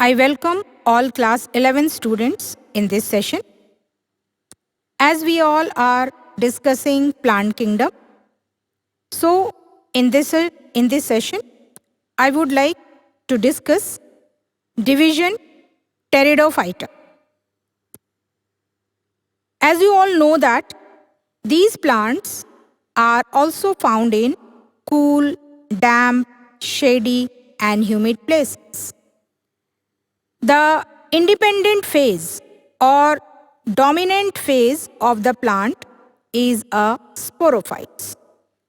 I welcome all class 11 students in this session. As we all are discussing plant kingdom, so in this session, I would like to discuss division Pteridophyta. As you all know that these plants are also found in cool, damp, shady and humid places. The independent phase or dominant phase of the plant is a sporophytes.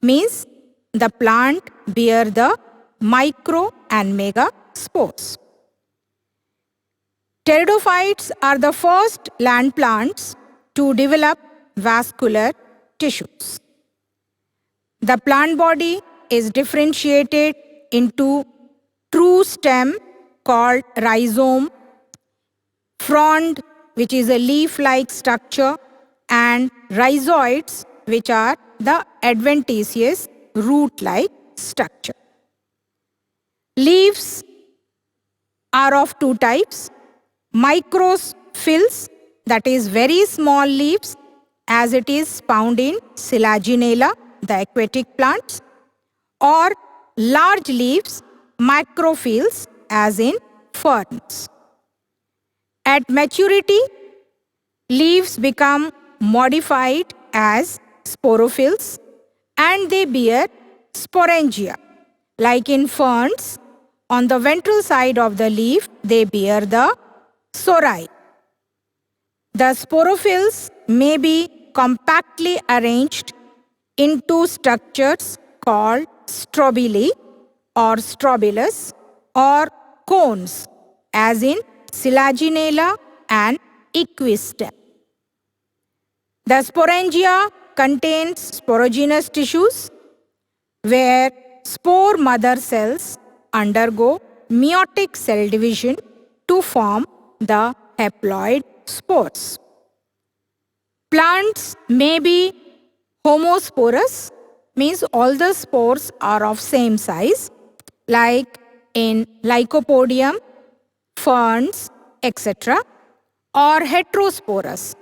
Means the plant bear the micro and mega spores. Pteridophytes are the first land plants to develop vascular tissues. The plant body is differentiated into true stem called rhizome, frond, which is a leaf-like structure, and rhizoids, which are the adventitious root-like structure. Leaves are of two types: microphylls, that is very small leaves, as it is found in Selaginella, the aquatic plants, or large leaves, macrophylls, as in ferns. At maturity, leaves become modified as sporophylls and they bear sporangia. Like in ferns, on the ventral side of the leaf, they bear the sori. The sporophylls may be compactly arranged into structures called strobili or strobilus or cones, as in Selaginella and Equistem. The sporangia contains sporogenous tissues where spore mother cells undergo meiotic cell division to form the haploid spores. Plants may be homosporous, means all the spores are of same size, like in Lycopodium, ferns, etc., or heterosporous,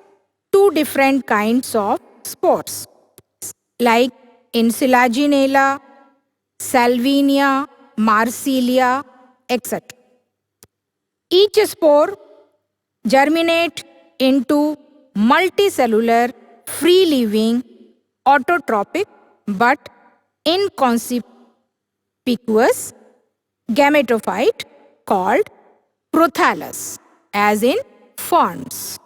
two different kinds of spores, like in Selaginella, Salvinia, Marsilia, etc. Each spore germinate into multicellular, free-living, autotrophic but inconspicuous gametophyte called prothallus, as in ferns.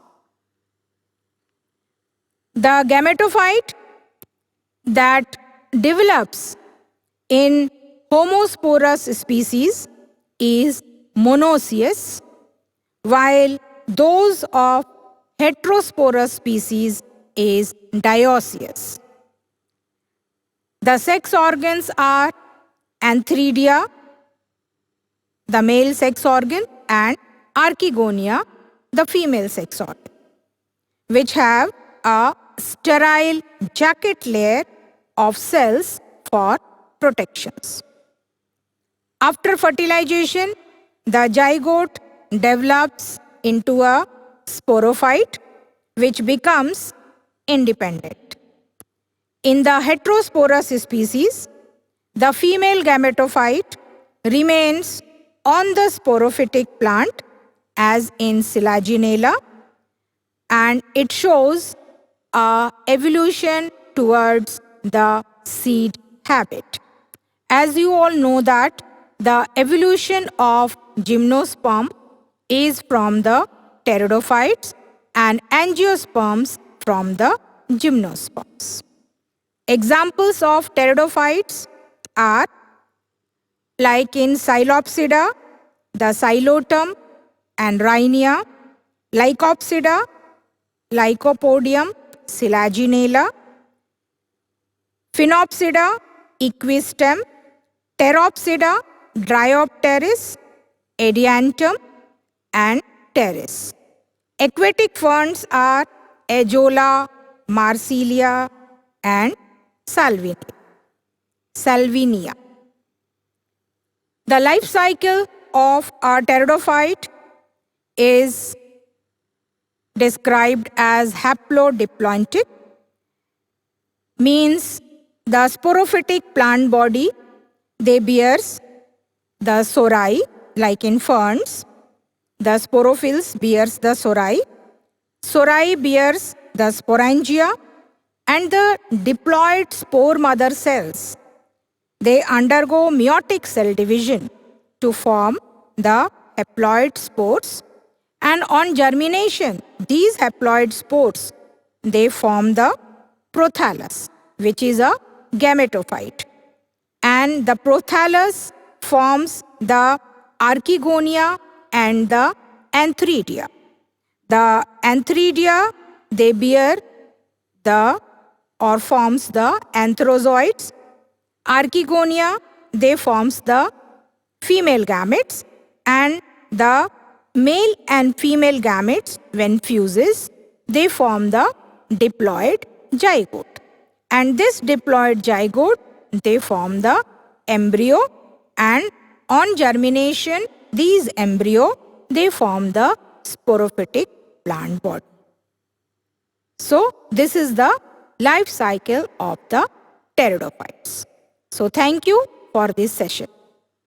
The gametophyte that develops in homosporous species is monoecious, while those of heterosporous species is dioecious. The sex organs are antheridia, the male sex organ, and archegonia, the female sex organ, which have a sterile jacket layer of cells for protections. After fertilization, the zygote develops into a sporophyte, which becomes independent. In the heterosporous species, the female gametophyte remains on the sporophytic plant, as in Selaginella, and it shows a evolution towards the seed habit. As you all know that the evolution of gymnosperm is from the pteridophytes and angiosperms from the gymnosperms. Examples of pteridophytes are like in Psilopsida, the Psilotum and Rhinia, Lycopsida, Lycopodium, Selaginella, Phenopsida, Equistem, Pteropsida, Dryopteris, Adiantum, and Pteris. Aquatic ferns are Ajola, Marsilia, and Salvinia. The life cycle of a pteridophyte is described as haplodiploidic, means the sporophytic plant body, they bears the sori, like in ferns. The sporophylls bears the sori. Sori bears the sporangia, and the diploid spore mother cells, they undergo meiotic cell division to form the haploid spores, and on germination, these haploid spores, they form the prothallus, which is a gametophyte. And the prothallus forms the archegonia and the antheridia. The antheridia, they bear the or forms the antherozoids. Archegonia, they forms the female gametes, and the male and female gametes, when fuses, they form the diploid zygote. And this diploid zygote, they form the embryo, and on germination, these embryo, they form the sporophytic plant body. So this is the life cycle of the pteridophytes. So thank you for this session.